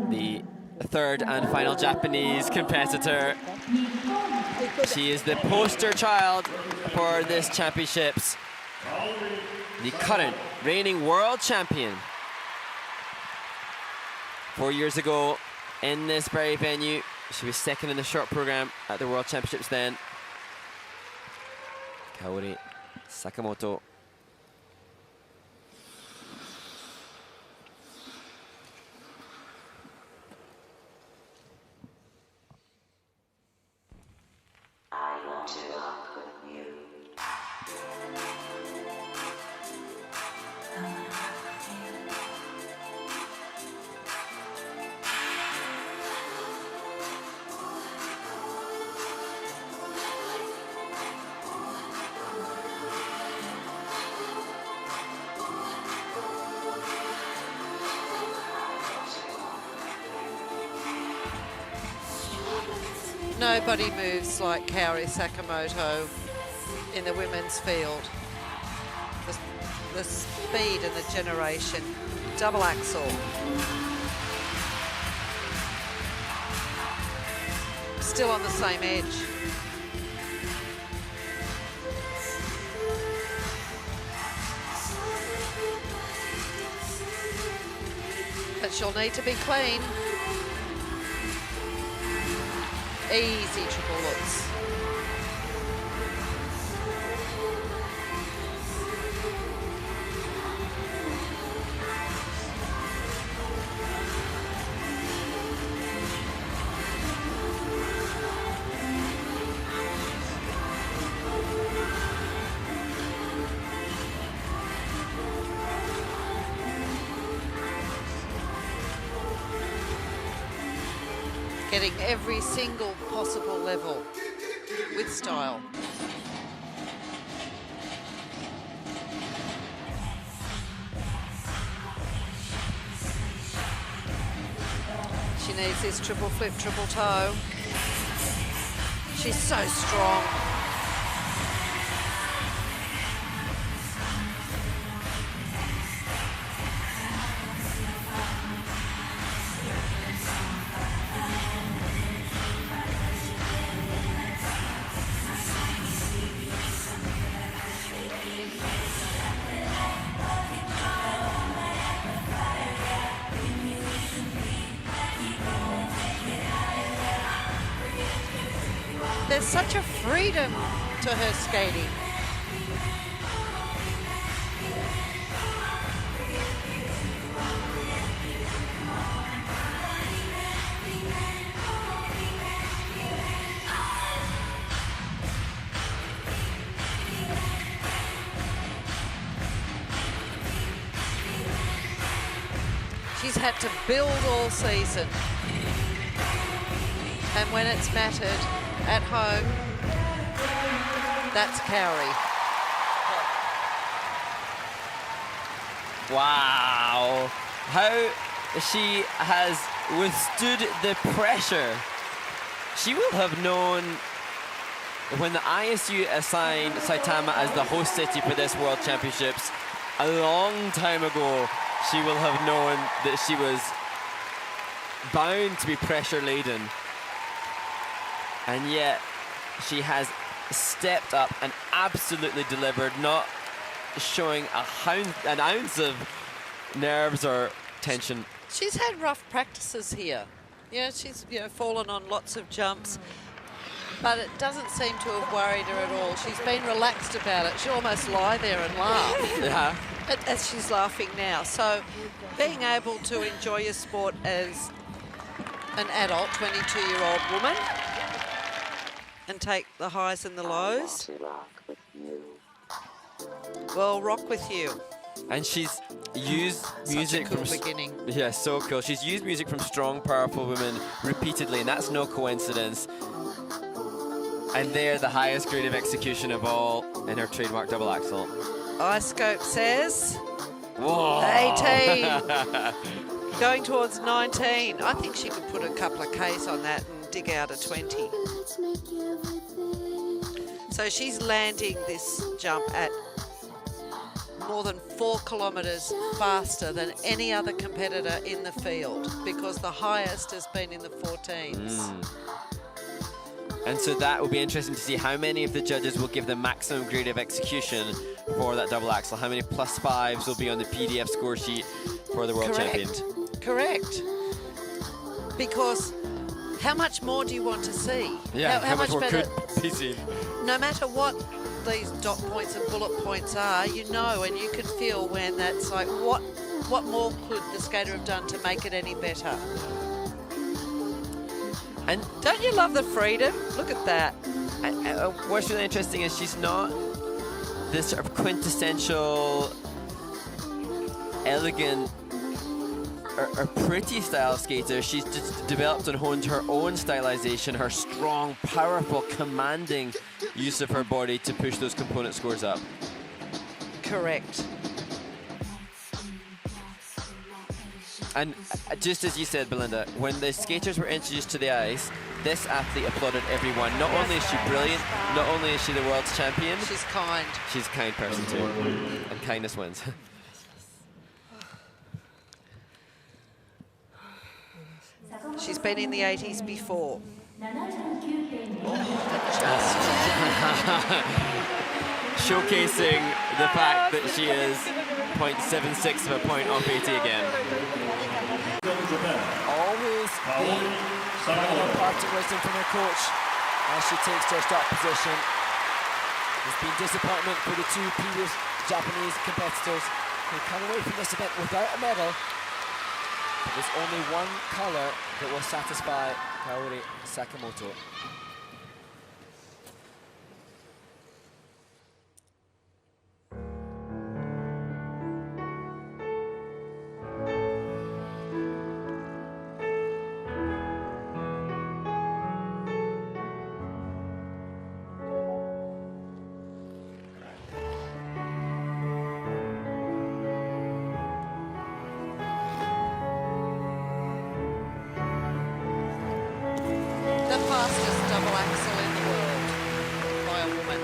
the third and final Japanese competitor. She is the poster child for this championships. The current reigning world champion. 4 years ago in this very venue, she was second in the short program at the World Championships then. Kaori Sakamoto. I want to rock with you. Nobody moves like Kaori Sakamoto in the women's field. The speed and the generation. Double axel. Still on the same edge. But she'll need to be clean. Easy triple looks. Getting every single possible level with style. She needs this triple flip, triple toe. She's so strong. There's such a freedom to her skating. She's had to build all season. And when it's mattered, at home, that's Kaori. Wow, how she has withstood the pressure. She will have known when the ISU assigned Saitama as the host city for this World Championships a long time ago. She will have known that she was bound to be pressure laden. And yet, she has stepped up and absolutely delivered, not showing an ounce of nerves or tension. She's had rough practices here. Yeah, she's fallen on lots of jumps, but it doesn't seem to have worried her at all. She's been relaxed about it. She'll almost lie there and laugh. Yeah. As she's laughing now. So being able to enjoy your sport as an adult, 22-year-old woman, and take the highs and the lows. Well, rock with you. And she's used music Such a cool from beginning. Yeah, so cool. She's used music from strong, powerful women repeatedly, and that's no coincidence. And they're the highest grade of execution of all in her trademark double axel. iScope says Whoa. 18. Going towards 19. I think she could put a couple of Ks on that and dig out a 20. So she's landing this jump at more than 4 kilometres faster than any other competitor in the field, because the highest has been in the 14s. And so that will be interesting to see how many of the judges will give the maximum grade of execution for that double axel. How many +5s will be on the PDF score sheet for the world champion? Correct. Because how much more do you want to see? Yeah, how much more better, could be seen? No matter what these dot points and bullet points are, you know, and you can feel when that's like, what more could the skater have done to make it any better? And don't you love the freedom? Look at that. What's really interesting is she's not this sort of quintessential, elegant, or pretty style skater. She's just developed and honed her own stylization, her strong, powerful, commanding use of her body to push those component scores up. Correct. And just as you said, Belinda, when the skaters were introduced to the ice, this athlete applauded everyone. Not only is she brilliant, not only is she the world's champion. She's kind. She's a kind person too, and kindness wins. She's been in the 80s before. Showcasing the fact that she is 0.76 of a point off 80 again. Always the part of wisdom from her coach as she takes to her start position. There's been disappointment for the 2 previous Japanese competitors who come away from this event without a medal. But there's only one colour that will satisfy Kaori Sakamoto. Fastest double axel in the world by a woman.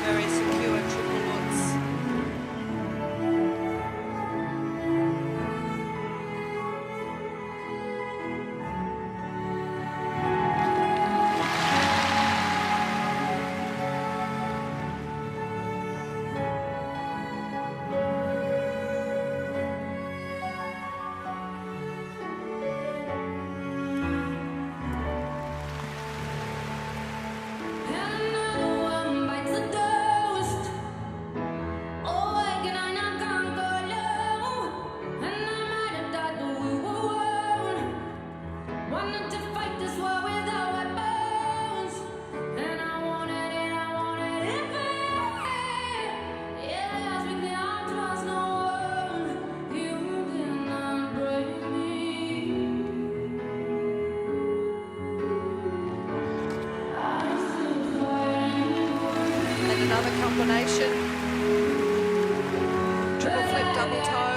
Very secure triple knots. Another combination. Triple flip, double toe.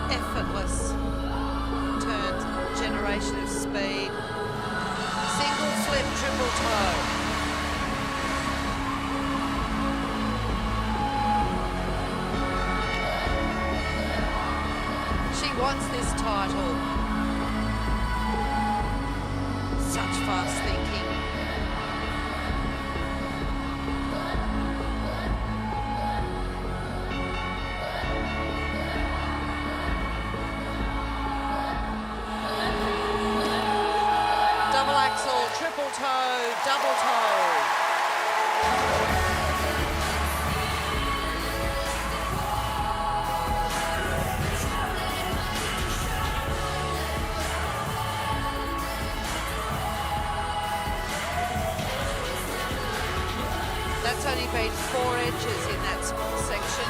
Effortless turns, generation of speed. Single flip, triple toe. She wants this title. fast thinking. Double axel, triple toe, double toe. That's only been 4 edges in that small section.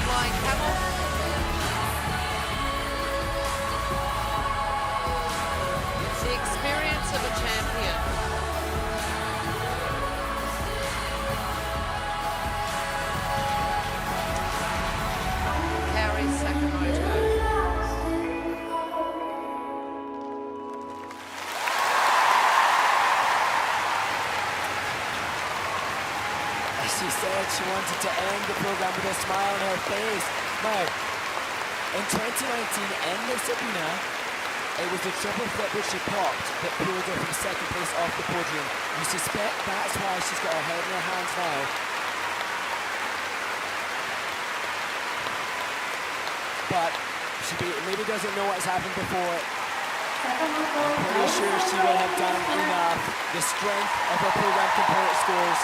Flying camel. It's the experience of a champion. Kaori Sakamoto. She said she wanted to end the program with a smile on her face. Now, in 2019 in this arena, it was the triple flip which she popped that pulled her from second place off the podium. You suspect that's why she's got her head in her hands now. But she maybe doesn't know what's happened before. I'm pretty sure she will have done enough. The strength of her program component scores,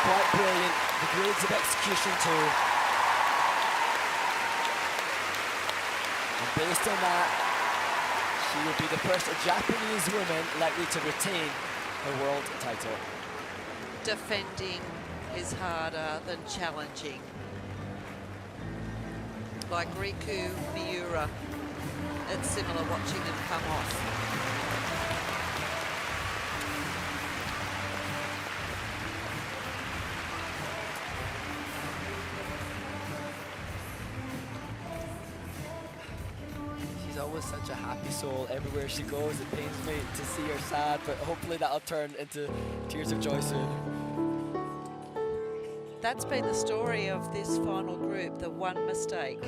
quite brilliant. The grades of execution too. And based on that, she will be the first Japanese woman likely to retain her world title. Defending is harder than challenging. Like Riku Miura, it's similar watching them come off. She's always such a happy soul everywhere she goes. It pains me to see her sad, but hopefully that'll turn into tears of joy soon. That's been the story of this final group, the one mistake.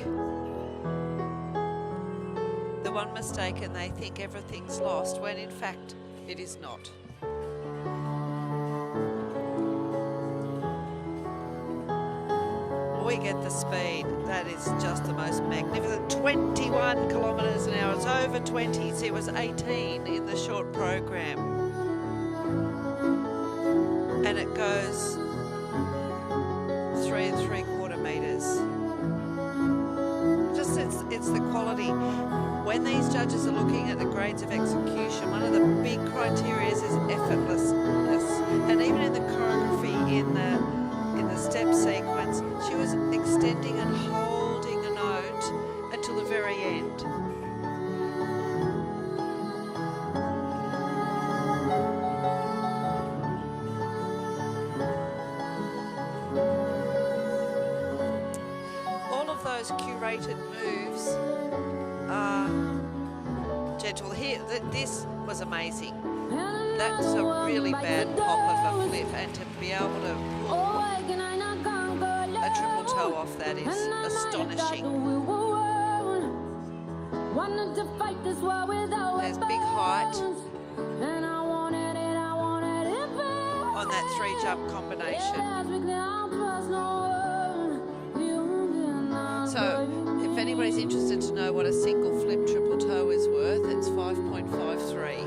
The one mistake, and they think everything's lost, when in fact it is not. We get the speed. That is just the most magnificent. 21 kilometres an hour. It's over 20. See, it was 18 in the short program. And it goes 3 3/4 metres. Just it's the quality. When these judges are looking at the grades of execution, one of the big criteria is effortlessness. And even in the choreography, in the step sequence, she was extending and holding a note until the very end. All of those curated moves are gentle. Here, this was amazing. That's a really bad pop of a flip, and to be able to pull a triple toe off that is astonishing. There's big height on that 3-jump combination. So if anybody's interested to know what a single flip triple toe is worth, it's 5.53.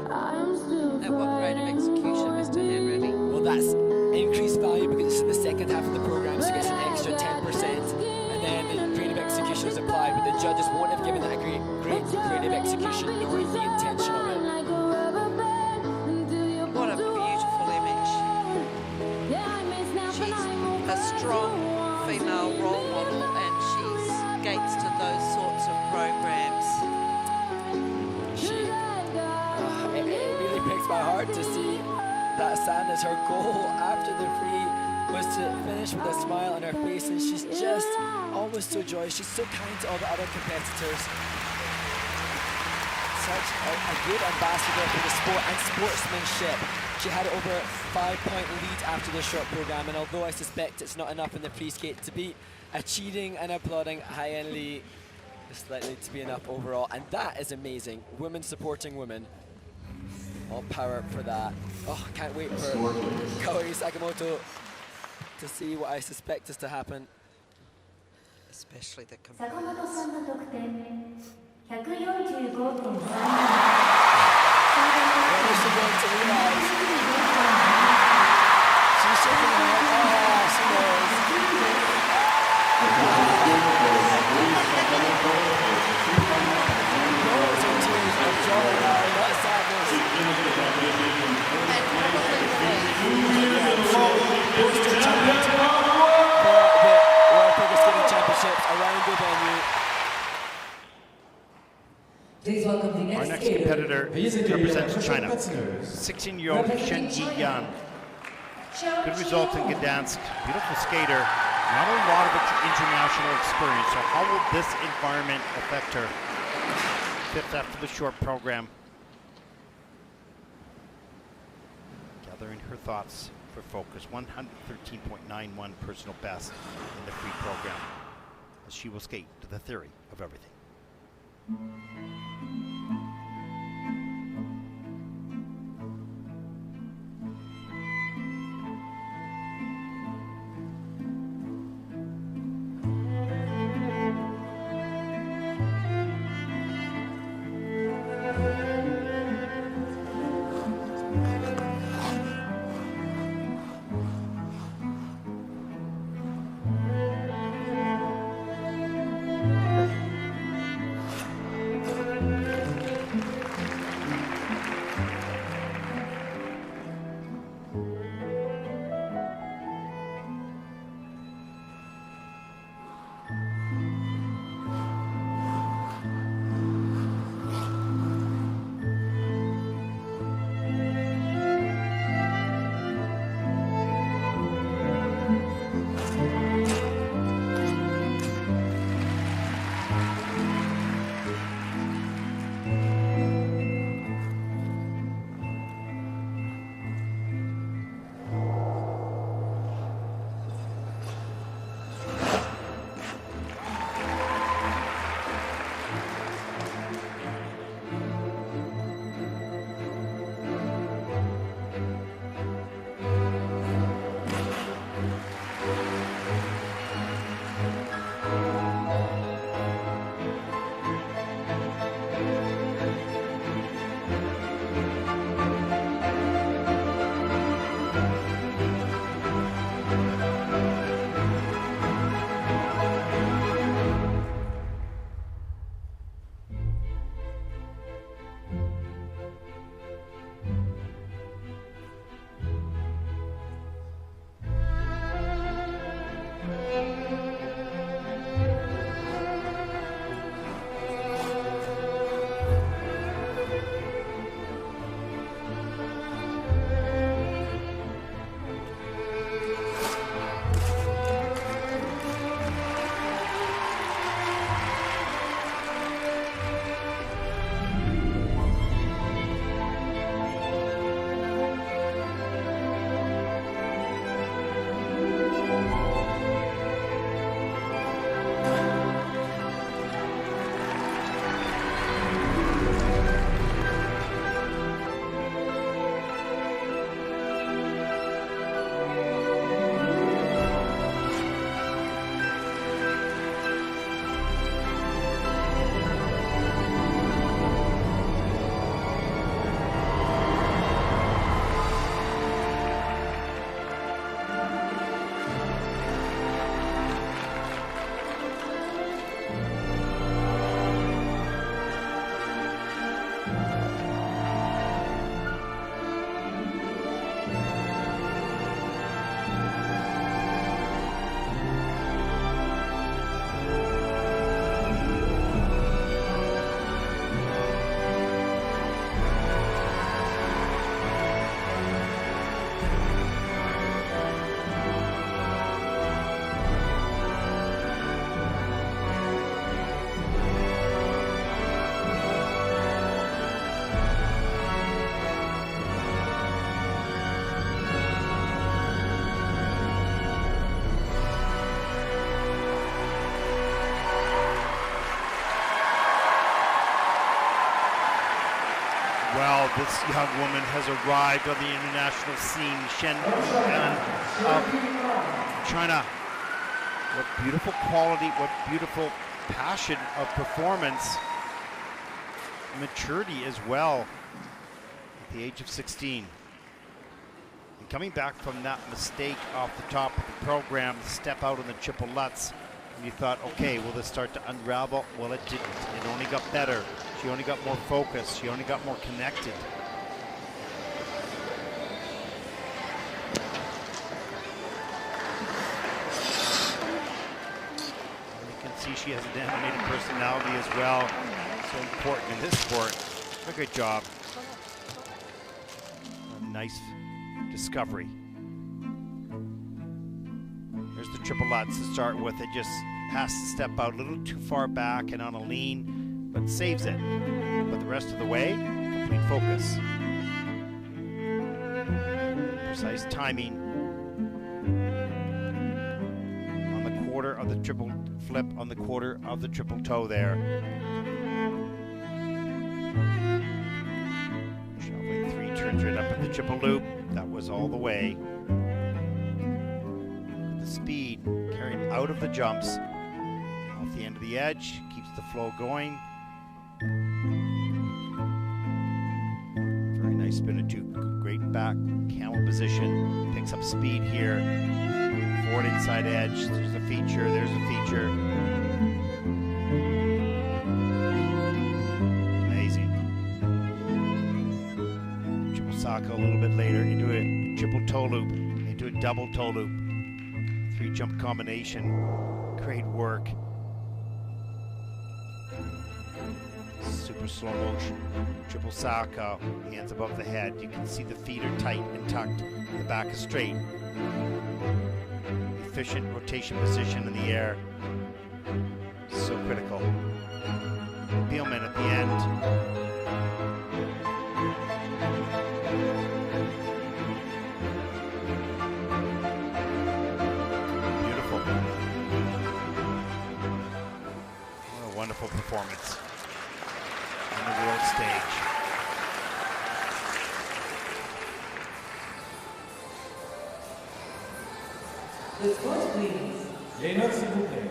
At what grade of execution, Mr. Henry? Well, that's increased value because it's in the second half of the program, so it gets an extra 10%, and then the grade of execution is applied, but the judges won't have given that a grade of execution, nor the intention of it. What a beautiful image. She's a strong female role model, and she skates to those sorts of programs. It really breaks my heart to see that stand as her goal after the free was to finish with a smile on her face, and she's just always so joyous. She's so kind to all the other competitors. Such a good ambassador for the sport and sportsmanship. She had over a 5-point lead after the short program, and although I suspect it's not enough in the pre-skate to beat a cheering and applauding Hyen Lee, it's likely to be enough overall, and that is amazing. Women supporting women. All power for that. Oh, can't wait for Kaori Sakamoto to see what I suspect is to happen. Especially the 坂本さんの得点145.37 What is she going to realize? She's shaking her head. Oh, she knows. Those are tears of joy now, not sadness. Poster child for the World Figure Skating Championships around the venue. Our next competitor represents China. 16-year-old Shen Yiyan. Good results in Gdansk. Beautiful skater. Not a lot of international experience. So how will this environment affect her? Fifth after the short program. Gathering her thoughts for focus. 113.91 personal best in the free program. As she will skate to the theory of everything. Wow, this young woman has arrived on the international scene. Shen Yan of China. What beautiful quality, what beautiful passion of performance. Maturity as well at the age of 16. And coming back from that mistake off the top of the program, step out on the triple Lutz, and you thought, okay, will this start to unravel? Well, it didn't. It only got better. She only got more focused. She only got more connected. And you can see she has an animated personality as well. So important in this sport. A good job. A nice discovery. Here's the triple Lutz to start with. It just has to step out a little too far back and on a lean, but saves it. But the rest of the way, complete focus. Precise timing. On the quarter of the triple flip, on the quarter of the triple toe there. Shuffling 3 turns right up in the triple loop. That was all the way. The speed carrying out of the jumps. Off the end of the edge, keeps the flow going. Very nice spin of 2. Great back camel position. Picks up speed here. Forward inside edge. There's a feature. There's a feature. Amazing. Triple saka a little bit later into a triple toe loop, into a double toe loop. 3 jump combination. Great work. Super slow motion. Triple saka. Hands above the head. You can see the feet are tight and tucked. The back is straight. Efficient rotation position in the air. So critical. Bielman at the end. Beautiful. What a wonderful performance on the world stage. The score, please. Les notes, s'il vous plaît.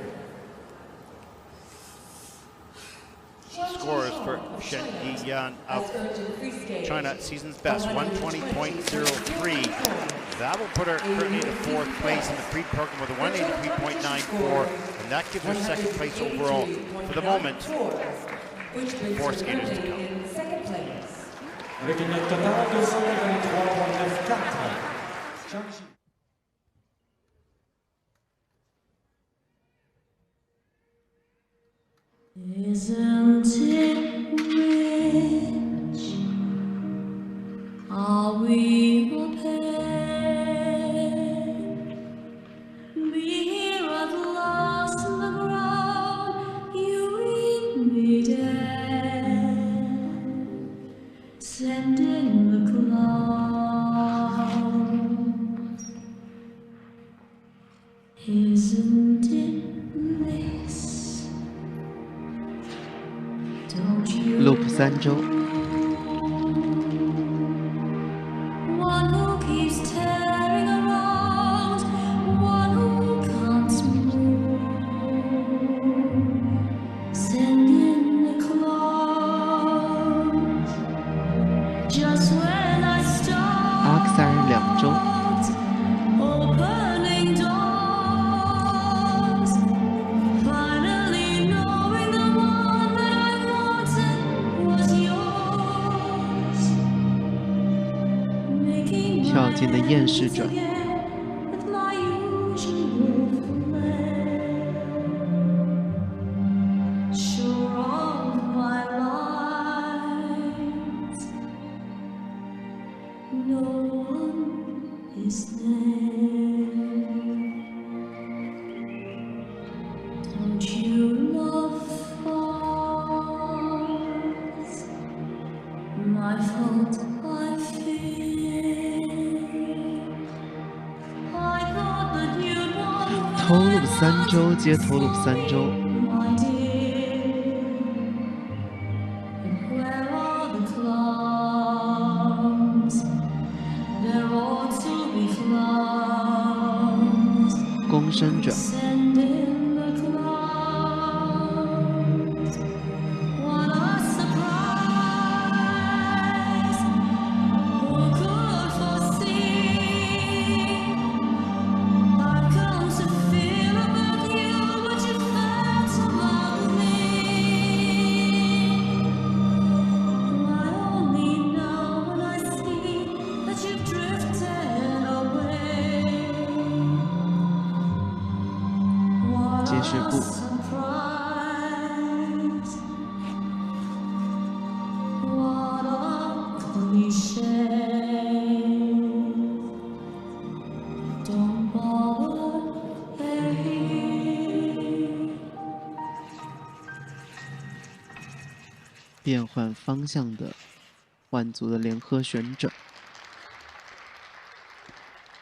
Scores for Shen Yan of China, season's best, 120.03. That will put her currently in 4th place in the free program with a 183.94, and that gives her 2nd place overall for the moment. 4 skaters to come. Avec une note totale de 183.94. Isn't it rich? Are we a pair? Be here at last in the ground, you read me dead. Send in the clouds. Isn't it bliss? loop 3周。 One who keeps tearing around, one who can't move. Send in the clouds. Just when I start Arc 32周。 opening doors, finally knowing the one that I wanted was yours. Making 跳进的厌世转。 with my usual flair. Sure of my lines, no one is there. Don't you love us? My fault, I fear. I thought that you'd want 头 loop 3周接头 loop 3周。 my dear. But where are the clouds? 弓伸转。Send in the clouds. What a surprise! Who could foresee? I've come to feel about you what you felt about me. I only know when I see that you've drifted away. What 接势 a 步， surprise! What a cliche! Don't bother, hey. 变换方向的换足的联合旋转。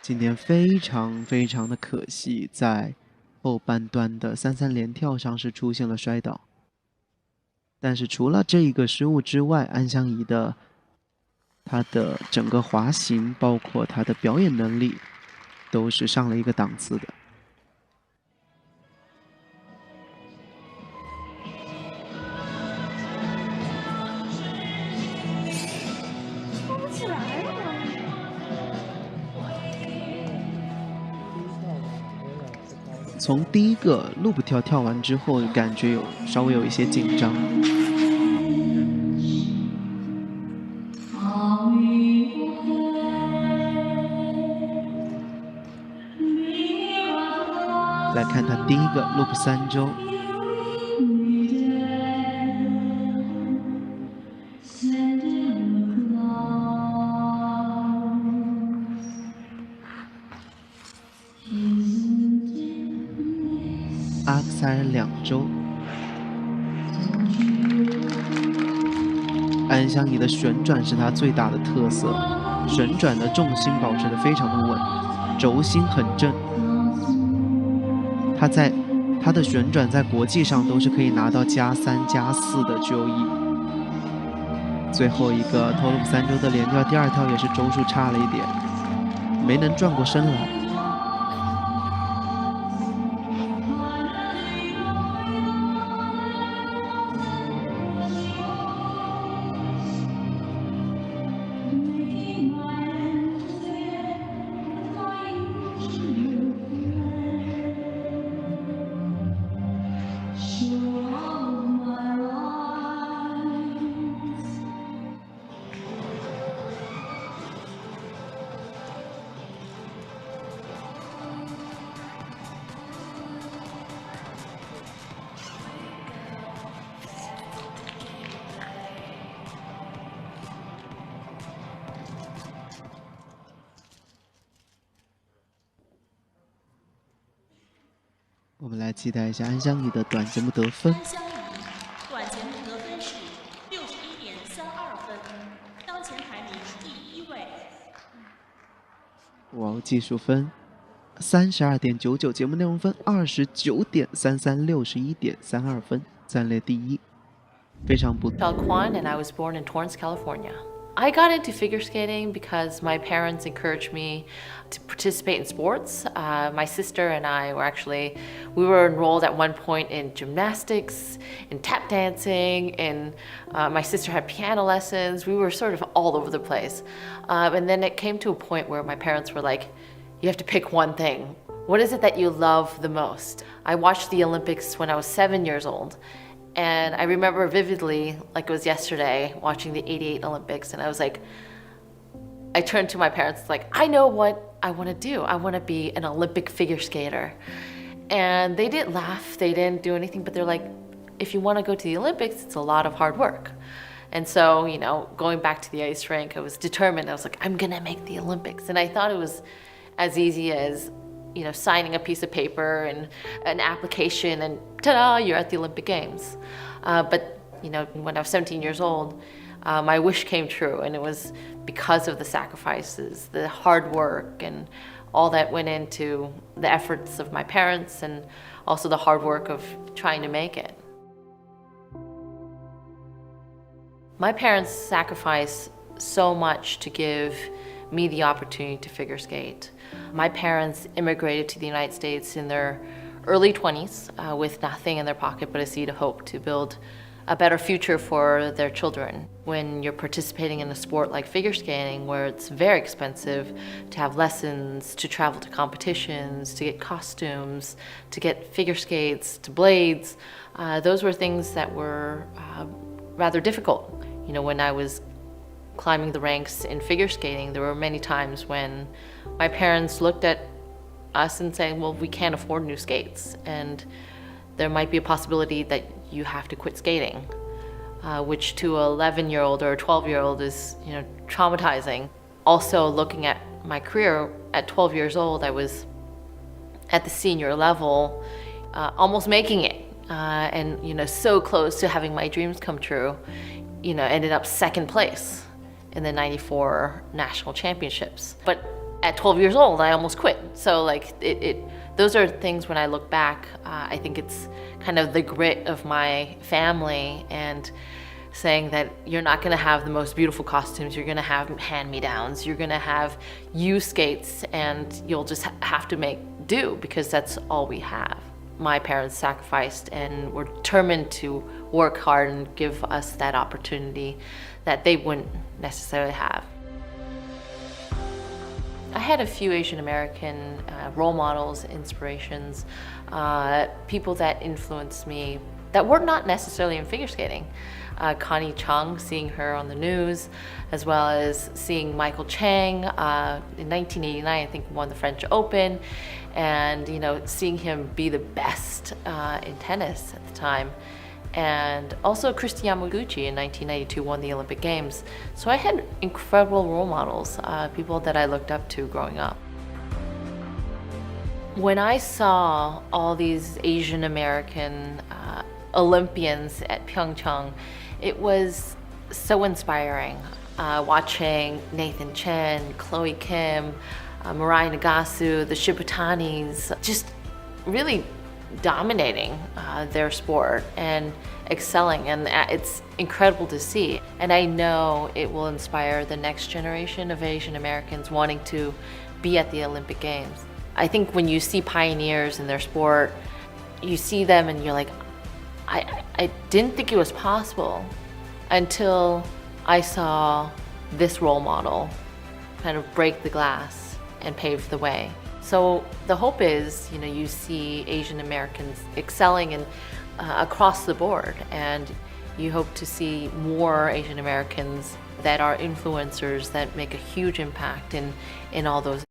今天非常的可惜，在后半段的3-3连跳上是出现了摔倒。但是除了这一个失误之外，安香怡的她的整个滑行，包括她的表演能力，都是上了一个档次的。从第一个 loop 跳跳完之后，感觉稍微有一些紧张。来看他第一个 loop 3周。阿克塞尔2周。安香怡的旋转是她最大的特色，旋转的重心保持得非常的稳，轴心很正。她的旋转在国际上都是可以拿到+3、+4的 GOE。最后一个头 loop 3周的连跳，第2跳也是周数差了一点，没能转过身来。我们来期待一下安香怡的短节目得分。安香怡短节目得分是61.32分，当前排名第1位。哇哦，技术分32.99，节目内容分29.33，61.32分，暂列第1，非常不错。Kwan, and I was born in Torrance, California. I got into figure skating because my parents encouraged me to participate in sports. My sister and I we were enrolled at one point in gymnastics, in tap dancing, and my sister had piano lessons. We were sort of all over the place. And then it came to a point where my parents were like, you have to pick one thing. What is it that you love the most? I watched the Olympics when I was 7 years old. And I remember vividly, like it was yesterday, watching the '88 Olympics, and I was like, I turned to my parents like, I know what I want to do. I want to be an Olympic figure skater. And they didn't laugh, they didn't do anything, but they're like, if you want to go to the Olympics, it's a lot of hard work. And so, you know, going back to the ice rink, I was determined. I was like, I'm gonna make the Olympics. And I thought it was as easy as, you know, signing a piece of paper and an application and ta-da, you're at the Olympic Games. But, you know, when I was 17 years old, my wish came true, and it was because of the sacrifices, the hard work, and all that went into the efforts of my parents and also the hard work of trying to make it. My parents sacrificed so much to give me the opportunity to figure skate. My parents immigrated to the United States in their early 20s with nothing in their pocket but a seed of hope to build a better future for their children. When you're participating in a sport like figure skating, where it's very expensive to have lessons, to travel to competitions, to get costumes, to get figure skates, to blades, those were things that were rather difficult. You know, when I was climbing the ranks in figure skating, there were many times when my parents looked at us and said, well, we can't afford new skates, and there might be a possibility that you have to quit skating, which to an 11-year-old or a 12-year-old is, you know, traumatizing. Also, looking at my career, at 12 years old, I was at the senior level, almost making it, and, you know, so close to having my dreams come true. You know, ended up second place in the '94 national championships. But at 12 years old, I almost quit. So like those are things when I look back, I think it's kind of the grit of my family and saying that you're not gonna have the most beautiful costumes, you're gonna have hand-me-downs, you're gonna have used skates, and you'll just have to make do because that's all we have. My parents sacrificed and were determined to work hard and give us that opportunity that they wouldn't necessarily have. I had a few Asian American role models, inspirations, people that influenced me that were not necessarily in figure skating. Connie Chung, seeing her on the news, as well as seeing Michael Chang in 1989, I think won the French Open, and you know, seeing him be the best in tennis at the time. And also Kristi Yamaguchi in 1992 won the Olympic Games. So I had incredible role models, people that I looked up to growing up. When I saw all these Asian American Olympians at Pyeongchang, it was so inspiring. Watching Nathan Chen, Chloe Kim, Mirai Nagasu, the Shibutanis, just really dominating their sport and excelling, and it's incredible to see. And I know it will inspire the next generation of Asian Americans wanting to be at the Olympic Games. I think when you see pioneers in their sport, you see them and you're like, I didn't think it was possible until I saw this role model kind of break the glass and pave the way. So the hope is, you know, you see Asian Americans excelling in, across the board, and you hope to see more Asian Americans that are influencers that make a huge impact in all those